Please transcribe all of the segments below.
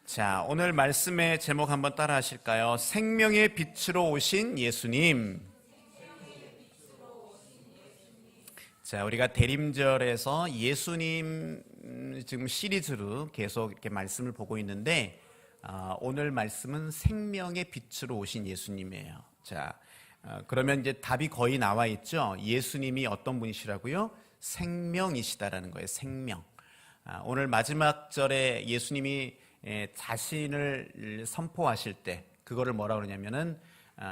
자, 오늘 말씀의 제목 한번 따라 하실까요? 생명의 빛으로 오신 예수님. 자, 우리가 대림절에서 예수님 지금 시리즈로 계속 이렇게 말씀을 보고 있는데, 오늘 말씀은 생명의 빛으로 오신 예수님이에요. 자, 그러면 이제 답이 거의 나와 있죠. 예수님이 어떤 분이시라고요? 생명이시다라는 거예요. 생명. 오늘 마지막 절에 예수님이 자신을 선포하실 때 그거를 뭐라고 그러냐면은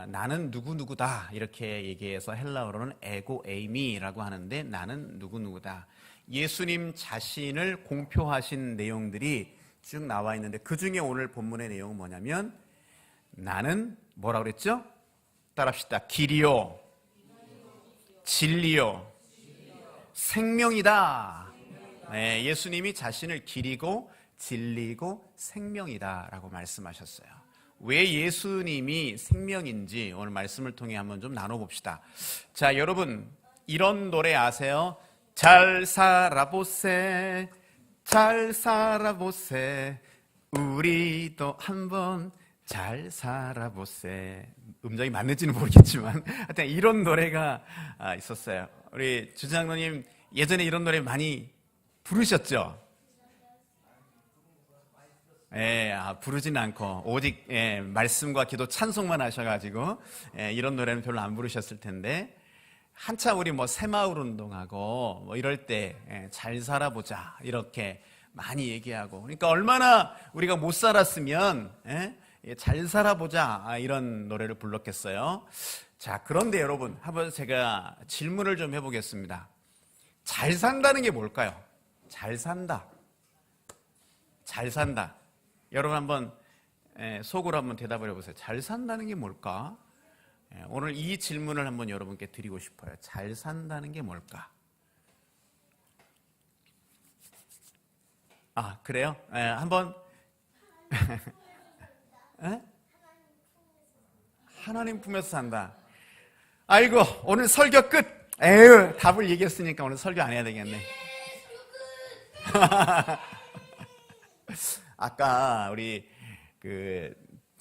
나는 누구누구다 이렇게 얘기해서 헬라어로는 에고 에이미라고 하는데 나는 누구누구다. 예수님 자신을 공표하신 내용들이 쭉 나와 있는데 그 중에 오늘 본문의 내용은 뭐냐면 나는 뭐라고 그랬죠? 따라합시다. 길이요 진리요 생명이다. 네, 예수님이 자신을 길이고 진리고 생명이다라고 말씀하셨어요. 왜 예수님이 생명인지 오늘 말씀을 통해 한번 좀 나눠봅시다. 자, 여러분 이런 노래 아세요? 잘 살아보세 잘 살아보세 우리도 한번 잘 살아보세. 음정이 맞는지는 모르겠지만 하여튼 이런 노래가 있었어요. 우리 주장로님 예전에 이런 노래 많이 부르셨죠? 부르지는 않고 오직 말씀과 기도 찬송만 하셔가지고 이런 노래는 별로 안 부르셨을 텐데 한참 우리 새마을 운동하고 이럴 때 잘 살아보자 이렇게 많이 얘기하고 그러니까 얼마나 우리가 못 살았으면 잘 살아보자 이런 노래를 불렀겠어요. 자, 그런데 여러분 한번 제가 질문을 좀 해보겠습니다. 잘 산다는 게 뭘까요? 잘 산다. 잘 산다. 여러분 한번 속으로 한번 대답을 해보세요. 잘 산다는 게 뭘까? 오늘 이 질문을 한번 여러분께 드리고 싶어요. 잘 산다는 게 뭘까? 그래요? 한번 하나님 품에서 산다. 아이고 오늘 설교 끝. 답을 얘기했으니까 오늘 설교 안 해야 되겠네. 아까 우리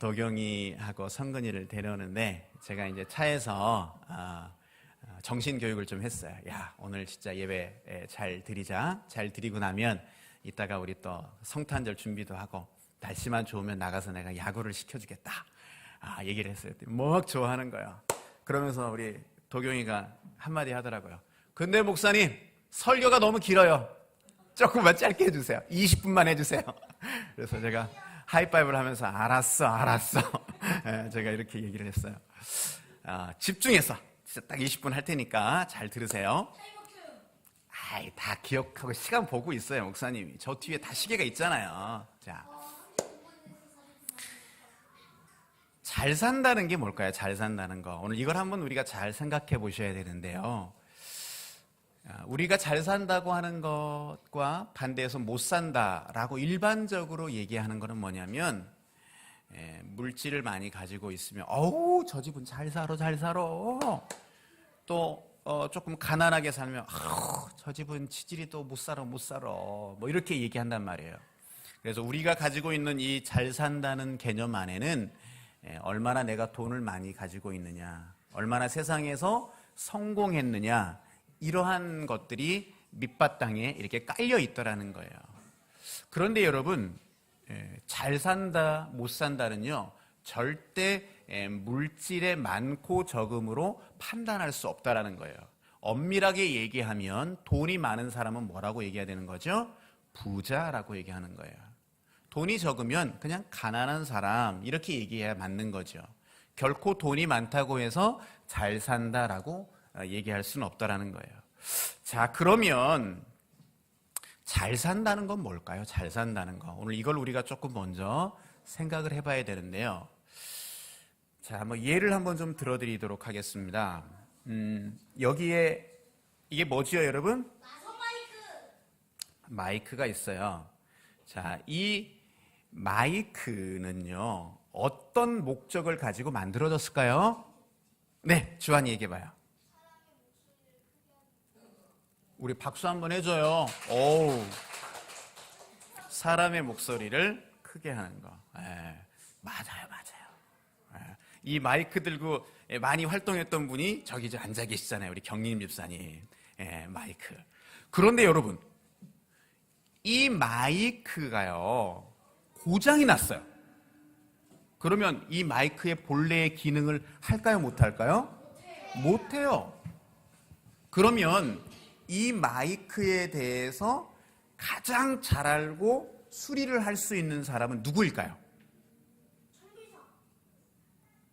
도경이하고 성근이를 데려오는데 제가 이제 차에서 정신 교육을 좀 했어요. 야, 오늘 진짜 예배 잘 드리자. 잘 드리고 나면 이따가 우리 또 성탄절 준비도 하고 날씨만 좋으면 나가서 내가 야구를 시켜주겠다. 얘기를 했어요. 막 좋아하는 거예요. 그러면서 우리 도경이가 한마디 하더라고요. 근데 목사님 설교가 너무 길어요. 조금만 짧게 해주세요. 20분만 해주세요. 그래서 제가 하이파이브를 하면서 알았어. 제가 이렇게 얘기를 했어요. 집중해서 진짜 딱 20분 할 테니까 잘 들으세요. 다 기억하고 시간 보고 있어요, 목사님이. 저 뒤에 다 시계가 있잖아요. 자, 잘 산다는 게 뭘까요? 잘 산다는 거. 오늘 이걸 한번 우리가 잘 생각해 보셔야 되는데요. 우리가 잘 산다고 하는 것과 반대해서 못 산다라고 일반적으로 얘기하는 것은 뭐냐면 물질을 많이 가지고 있으면 저 집은 잘 살아. 또 조금 가난하게 살면 저 집은 치질이 또 못 살아. 이렇게 얘기한단 말이에요. 그래서 우리가 가지고 있는 이 잘 산다는 개념 안에는 얼마나 내가 돈을 많이 가지고 있느냐, 얼마나 세상에서 성공했느냐 이러한 것들이 밑바탕에 이렇게 깔려 있더라는 거예요. 그런데 여러분 잘 산다 못 산다는요 절대 물질의 많고 적음으로 판단할 수 없다라는 거예요. 엄밀하게 얘기하면 돈이 많은 사람은 뭐라고 얘기해야 되는 거죠? 부자라고 얘기하는 거예요. 돈이 적으면 그냥 가난한 사람 이렇게 얘기해야 맞는 거죠. 결코 돈이 많다고 해서 잘 산다라고 얘기할 수는 없다라는 거예요. 자, 그러면 잘 산다는 건 뭘까요? 잘 산다는 거. 오늘 이걸 우리가 조금 먼저 생각을 해봐야 되는데요. 자, 예를 한번 좀 들어드리도록 하겠습니다. 여기에 이게 뭐지요, 여러분? 마이크가 있어요. 자, 이 마이크는요 어떤 목적을 가지고 만들어졌을까요? 네, 주한이 얘기해봐요. 우리 박수 한번 해줘요. 사람의 목소리를 크게 하는 거. 맞아요. 이 마이크 들고 많이 활동했던 분이 저기 앉아 계시잖아요. 우리 경림 집사님. 마이크. 그런데 여러분, 이 마이크가요, 고장이 났어요. 그러면 이 마이크의 본래의 기능을 할까요, 못할까요? 못해요. 그러면 이 마이크에 대해서 가장 잘 알고 수리를 할 수 있는 사람은 누구일까요?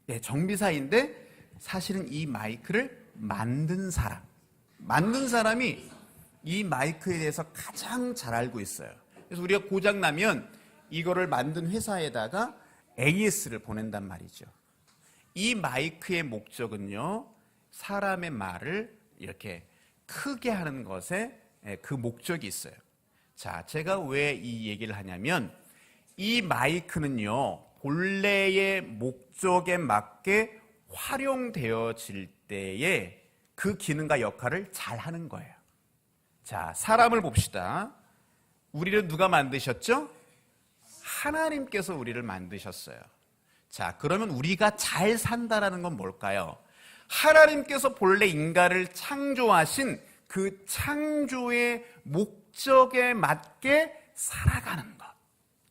네, 정비사인데 사실은 이 마이크를 만든 사람이 이 마이크에 대해서 가장 잘 알고 있어요. 그래서 우리가 고장 나면 이거를 만든 회사에다가 AS를 보낸단 말이죠. 이 마이크의 목적은요, 사람의 말을 이렇게 크게 하는 것에 그 목적이 있어요. 자, 제가 왜 이 얘기를 하냐면, 이 마이크는요, 본래의 목적에 맞게 활용되어질 때에 그 기능과 역할을 잘 하는 거예요. 자, 사람을 봅시다. 우리를 누가 만드셨죠? 하나님께서 우리를 만드셨어요. 자, 그러면 우리가 잘 산다라는 건 뭘까요? 하나님께서 본래 인간을 창조하신 그 창조의 목적에 맞게 살아가는 것.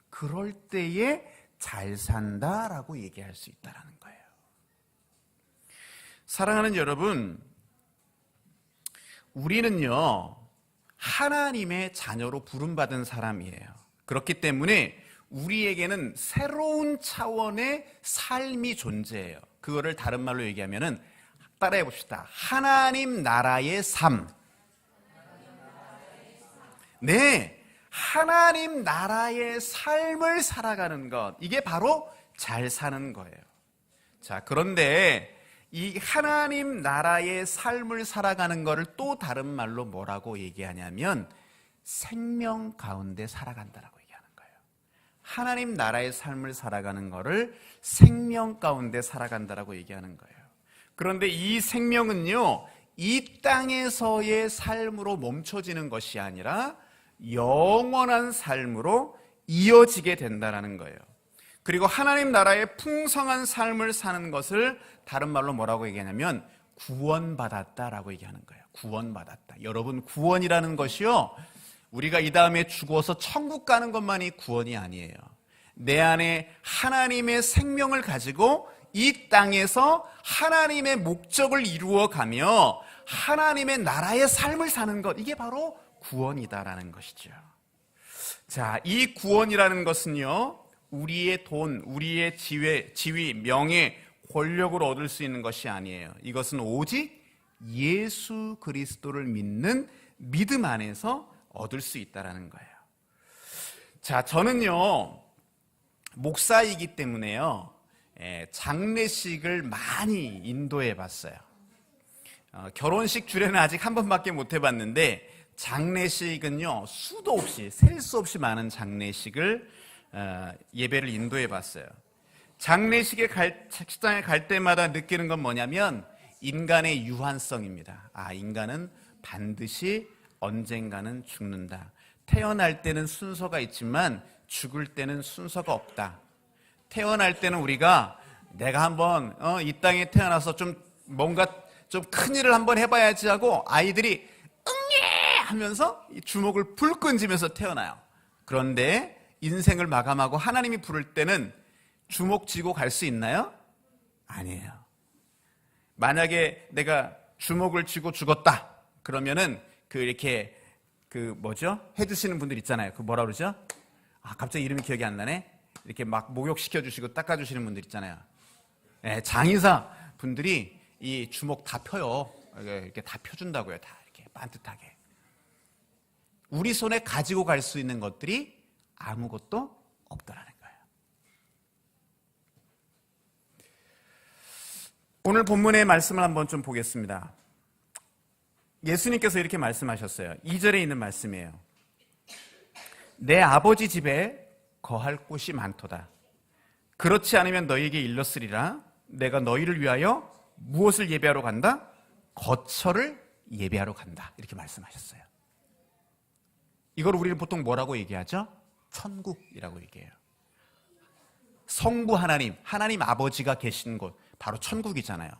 그럴 때에 잘 산다라고 얘기할 수 있다는 거예요. 사랑하는 여러분, 우리는요, 하나님의 자녀로 부름받은 사람이에요. 그렇기 때문에 우리에게는 새로운 차원의 삶이 존재해요. 그거를 다른 말로 얘기하면은, 따라해 봅시다. 하나님 나라의 삶. 네, 하나님 나라의 삶을 살아가는 것, 이게 바로 잘 사는 거예요. 자, 그런데 이 하나님 나라의 삶을 살아가는 것을 또 다른 말로 뭐라고 얘기하냐면 생명 가운데 살아간다라고 얘기하는 거예요. 하나님 나라의 삶을 살아가는 것을 생명 가운데 살아간다라고 얘기하는 거예요. 그런데 이 생명은요, 이 땅에서의 삶으로 멈춰지는 것이 아니라 영원한 삶으로 이어지게 된다는 거예요. 그리고 하나님 나라의 풍성한 삶을 사는 것을 다른 말로 뭐라고 얘기하냐면 구원받았다라고 얘기하는 거예요. 구원받았다. 여러분, 구원이라는 것이요, 우리가 이 다음에 죽어서 천국 가는 것만이 구원이 아니에요. 내 안에 하나님의 생명을 가지고 이 땅에서 하나님의 목적을 이루어가며 하나님의 나라의 삶을 사는 것, 이게 바로 구원이다라는 것이죠. 자, 이 구원이라는 것은요, 우리의 돈, 우리의 지위, 명예, 권력으로 얻을 수 있는 것이 아니에요. 이것은 오직 예수 그리스도를 믿는 믿음 안에서 얻을 수 있다라는 거예요. 자, 저는요, 목사이기 때문에요, 장례식을 많이 인도해 봤어요. 결혼식 주례는 아직 한 번밖에 못 해봤는데, 장례식은요, 수도 없이, 셀 수 없이 많은 장례식을 예배를 인도해 봤어요. 식장에 갈 때마다 느끼는 건 뭐냐면 인간의 유한성입니다. 인간은 반드시 언젠가는 죽는다. 태어날 때는 순서가 있지만 죽을 때는 순서가 없다. 태어날 때는 우리가 내가 한번 이 땅에 태어나서 좀 뭔가 좀 큰일을 한번 해봐야지 하고 아이들이 응예 하면서 주먹을 불끈 쥐면서 태어나요. 그런데 인생을 마감하고 하나님이 부를 때는 주먹 쥐고 갈 수 있나요? 아니에요. 만약에 내가 주먹을 쥐고 죽었다 그러면은 이렇게 해주시는 분들 있잖아요. 뭐라 그러죠? 갑자기 이름이 기억이 안 나네. 이렇게 막 목욕시켜 주시고 닦아 주시는 분들 있잖아요. 장의사 분들이 이 주먹 다 펴요. 이렇게 다 펴준다고요. 다 이렇게 반듯하게. 우리 손에 가지고 갈 수 있는 것들이 아무것도 없다라는 거예요. 오늘 본문의 말씀을 한번 좀 보겠습니다. 예수님께서 이렇게 말씀하셨어요. 2절에 있는 말씀이에요. 내 아버지 집에 거할 곳이 많도다. 그렇지 않으면 너희에게 일렀으리라. 내가 너희를 위하여 무엇을 예배하러 간다? 거처를 예배하러 간다. 이렇게 말씀하셨어요. 이걸 우리는 보통 뭐라고 얘기하죠? 천국이라고 얘기해요. 성부 하나님, 하나님 아버지가 계신 곳, 바로 천국이잖아요.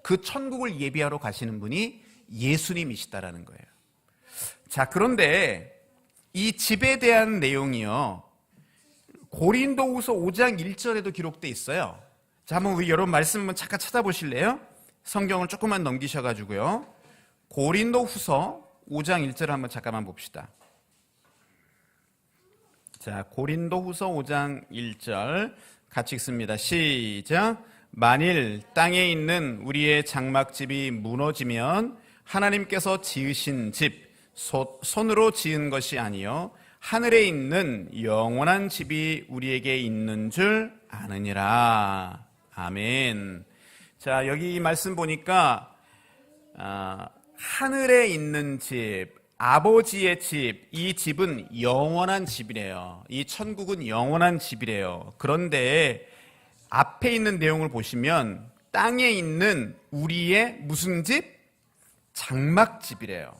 그 천국을 예비하러 가시는 분이 예수님이시다라는 거예요. 자, 그런데 이 집에 대한 내용이요, 고린도후서 5장 1절에도 기록되어 있어요. 자, 한번 우리 여러분 말씀 한번 잠깐 찾아보실래요? 성경을 조금만 넘기셔가지고요. 고린도후서 5장 1절 한번 잠깐만 봅시다. 자, 고린도후서 5장 1절 같이 읽습니다. 시작. 만일 땅에 있는 우리의 장막집이 무너지면 하나님께서 지으신 집, 손으로 지은 것이 아니요 하늘에 있는 영원한 집이 우리에게 있는 줄 아느니라. 아멘. 자, 여기 이 말씀 보니까 하늘에 있는 집, 아버지의 집, 이 집은 영원한 집이래요. 이 천국은 영원한 집이래요. 그런데 앞에 있는 내용을 보시면 땅에 있는 우리의 무슨 집? 장막집이래요.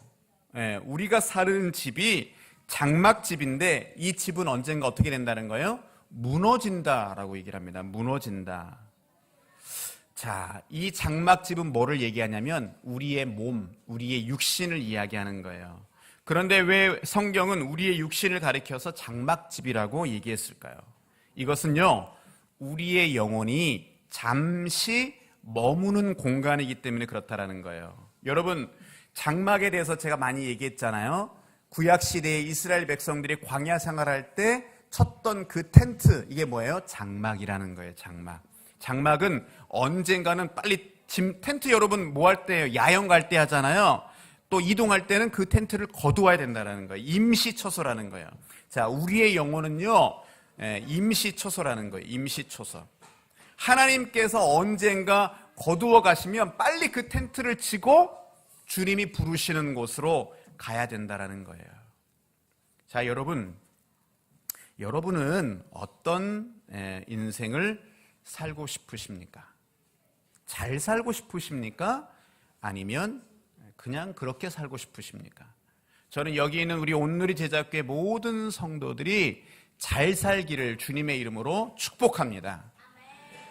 예, 우리가 사는 집이 장막집인데 이 집은 언젠가 어떻게 된다는 거예요? 무너진다라고 얘기를 합니다. 무너진다. 자, 이 장막집은 뭐를 얘기하냐면 우리의 몸, 우리의 육신을 이야기하는 거예요. 그런데 왜 성경은 우리의 육신을 가리켜서 장막집이라고 얘기했을까요? 이것은요, 우리의 영혼이 잠시 머무는 공간이기 때문에 그렇다라는 거예요. 여러분, 장막에 대해서 제가 많이 얘기했잖아요. 구약시대에 이스라엘 백성들이 광야 생활할 때 쳤던 그 텐트, 이게 뭐예요? 장막이라는 거예요. 장막. 장막은 언젠가는 빨리 텐트 여러분 뭐 할 때요? 야영 갈 때 하잖아요. 또 이동할 때는 그 텐트를 거두어야 된다는 거예요. 임시처소라는 거예요. 자, 우리의 영혼은요, 임시처소라는 거예요. 임시처소. 하나님께서 언젠가 거두어 가시면 빨리 그 텐트를 치고 주님이 부르시는 곳으로 가야 된다는 거예요. 자, 여러분은 어떤 인생을 살고 싶으십니까? 잘 살고 싶으십니까? 아니면 그냥 그렇게 살고 싶으십니까? 저는 여기 있는 우리 온누리 제자교회 모든 성도들이 잘 살기를 주님의 이름으로 축복합니다.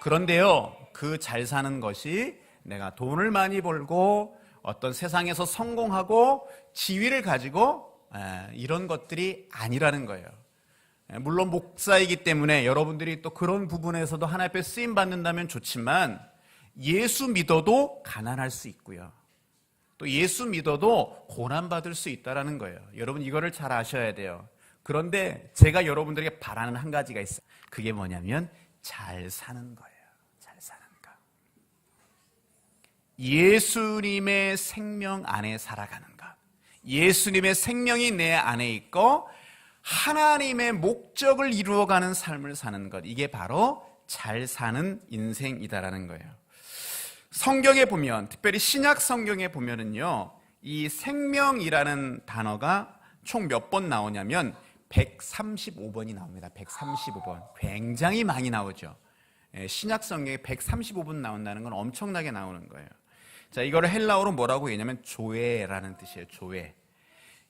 그런데요, 그 잘 사는 것이 내가 돈을 많이 벌고 어떤 세상에서 성공하고 지위를 가지고 이런 것들이 아니라는 거예요. 물론 목사이기 때문에 여러분들이 또 그런 부분에서도 하나님 앞에 쓰임 받는다면 좋지만 예수 믿어도 가난할 수 있고요. 또 예수 믿어도 고난받을 수 있다는 거예요. 여러분 이거를 잘 아셔야 돼요. 그런데 제가 여러분들에게 바라는 한 가지가 있어요. 그게 뭐냐면 잘 사는 거예요. 잘 사는 거. 예수님의 생명 안에 살아가는 것. 예수님의 생명이 내 안에 있고 하나님의 목적을 이루어가는 삶을 사는 것. 이게 바로 잘 사는 인생이다라는 거예요. 성경에 보면, 특별히 신약 성경에 보면은요, 이 생명이라는 단어가 총 몇 번 나오냐면 135번이 나옵니다. 135번. 굉장히 많이 나오죠. 신약 성경에 135번 나온다는 건 엄청나게 나오는 거예요. 자, 이거를 헬라어로 뭐라고 얘기하냐면 조에라는 뜻이에요. 조에.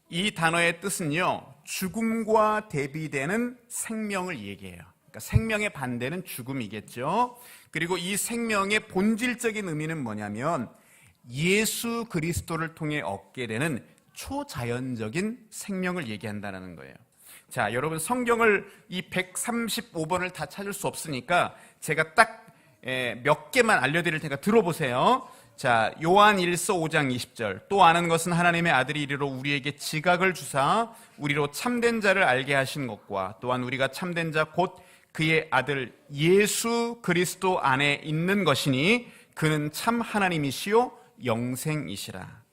이 단어의 뜻은요, 죽음과 대비되는 생명을 얘기해요. 그러니까 생명의 반대는 죽음이겠죠. 그리고 이 생명의 본질적인 의미는 뭐냐면 예수 그리스도를 통해 얻게 되는 초자연적인 생명을 얘기한다는 거예요. 자, 여러분 성경을 이 135번을 다 찾을 수 없으니까 제가 딱 몇 개만 알려드릴 테니까 들어보세요. 자, 요한 1서 5장 20절. 또 아는 것은 하나님의 아들이 이르러 우리에게 지각을 주사 우리로 참된 자를 알게 하신 것과 또한 우리가 참된 자 곧 그의 아들 예수 그리스도 안에 있는 것이니 그는 참 하나님이시요 영생이시라.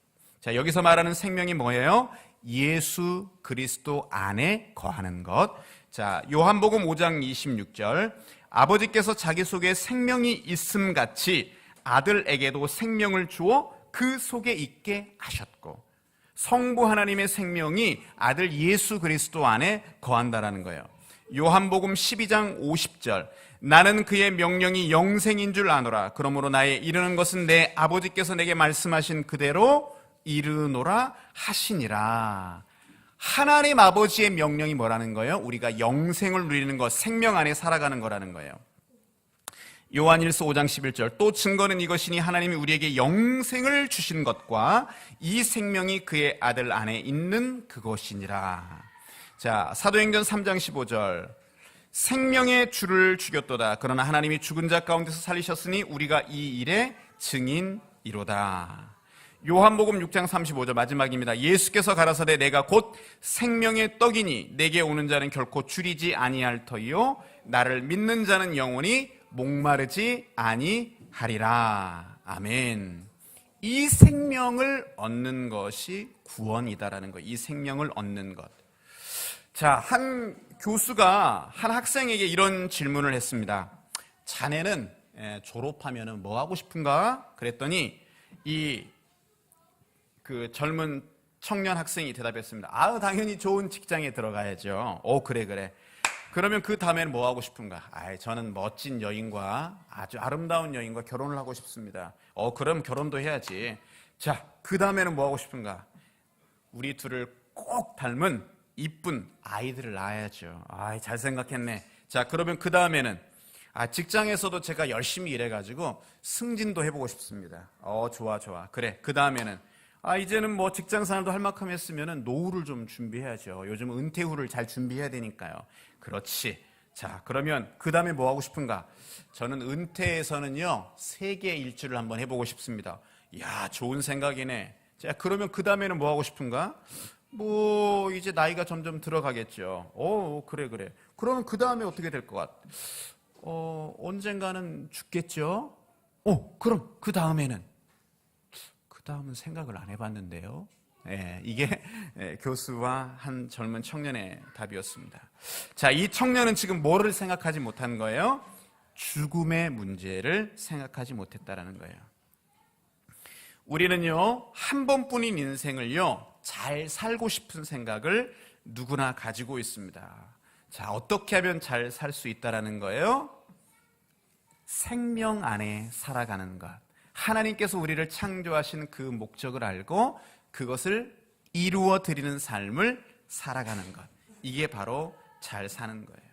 자, 여기서 말하는 생명이 뭐예요? 예수 그리스도 안에 거하는 것. 자, 요한복음 5장 26절. 아버지께서 자기 속에 생명이 있음 같이 아들에게도 생명을 주어 그 속에 있게 하셨고, 성부 하나님의 생명이 아들 예수 그리스도 안에 거한다라는 거예요. 요한복음 12장 50절. 나는 그의 명령이 영생인 줄 아노라. 그러므로 나의 이르는 것은 내 아버지께서 내게 말씀하신 그대로 이르노라 하시니라. 하나님 아버지의 명령이 뭐라는 거예요? 우리가 영생을 누리는 것, 생명 안에 살아가는 거라는 거예요. 요한일서 5장 11절 또 증거는 이것이니 하나님이 우리에게 영생을 주신 것과 이 생명이 그의 아들 안에 있는 그것이니라. 자, 사도행전 3장 15절 생명의 주를 죽였도다. 그러나 하나님이 죽은 자 가운데서 살리셨으니 우리가 이 일의 증인이로다. 요한복음 6장 35절 마지막입니다. 예수께서 가라사대 내가 곧 생명의 떡이니 내게 오는 자는 결코 줄이지 아니할 터이요 나를 믿는 자는 영원히 목마르지 아니하리라. 아멘. 이 생명을 얻는 것이 구원이다라는 것. 이 생명을 얻는 것. 자, 한 교수가 한 학생에게 이런 질문을 했습니다. 자네는 졸업하면 뭐 하고 싶은가? 그랬더니 그 젊은 청년 학생이 대답했습니다. 당연히 좋은 직장에 들어가야죠. 그래. 그러면 그 다음에는 뭐 하고 싶은가? 저는 멋진 여인과 아주 아름다운 여인과 결혼을 하고 싶습니다. 그럼 결혼도 해야지. 자, 그 다음에는 뭐 하고 싶은가? 우리 둘을 꼭 닮은 이쁜 아이들을 낳아야죠. 잘 생각했네. 자, 그러면 그 다음에는 직장에서도 제가 열심히 일해가지고 승진도 해보고 싶습니다. 좋아. 그래. 그 다음에는 이제는 뭐 직장 생활도 할 만큼 했으면은 노후를 좀 준비해야죠. 요즘 은퇴 후를 잘 준비해야 되니까요. 그렇지. 자, 그러면 그 다음에 뭐 하고 싶은가? 저는 은퇴에서는요, 세계 일주를 한번 해보고 싶습니다. 이야, 좋은 생각이네. 자, 그러면 그 다음에는 뭐 하고 싶은가? 이제 나이가 점점 들어가겠죠. 그래. 그러면 그 다음에 어떻게 될 것 같아? 언젠가는 죽겠죠? 그럼 그 다음에는 생각을 안 해봤는데요. 이게 교수와 한 젊은 청년의 답이었습니다. 자, 이 청년은 지금 뭐를 생각하지 못한 거예요? 죽음의 문제를 생각하지 못했다라는 거예요. 우리는요, 한 번뿐인 인생을요, 잘 살고 싶은 생각을 누구나 가지고 있습니다. 자, 어떻게 하면 잘 살 수 있다라는 거예요? 생명 안에 살아가는 것. 하나님께서 우리를 창조하신 그 목적을 알고 그것을 이루어 드리는 삶을 살아가는 것. 이게 바로 잘 사는 거예요.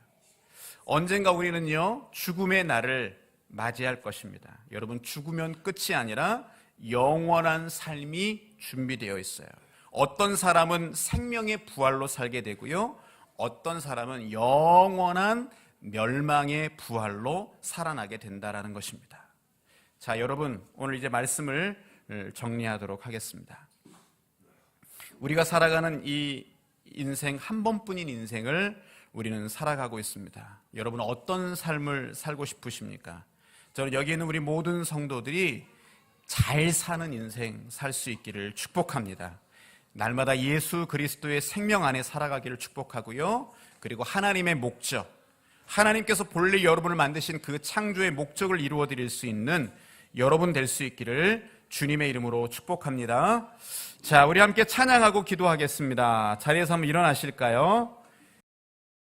언젠가 우리는요, 죽음의 날을 맞이할 것입니다. 여러분, 죽으면 끝이 아니라 영원한 삶이 준비되어 있어요. 어떤 사람은 생명의 부활로 살게 되고요, 어떤 사람은 영원한 멸망의 부활로 살아나게 된다라는 것입니다. 자, 여러분, 오늘 이제 말씀을 정리하도록 하겠습니다. 우리가 살아가는 이 인생, 한 번뿐인 인생을 우리는 살아가고 있습니다. 여러분, 어떤 삶을 살고 싶으십니까? 저는 여기 있는 우리 모든 성도들이 잘 사는 인생 살 수 있기를 축복합니다. 날마다 예수 그리스도의 생명 안에 살아가기를 축복하고요. 그리고 하나님의 목적, 하나님께서 본래 여러분을 만드신 그 창조의 목적을 이루어 드릴 수 있는 여러분 될 수 있기를 주님의 이름으로 축복합니다. 자, 우리 함께 찬양하고 기도하겠습니다. 자리에서 한번 일어나실까요?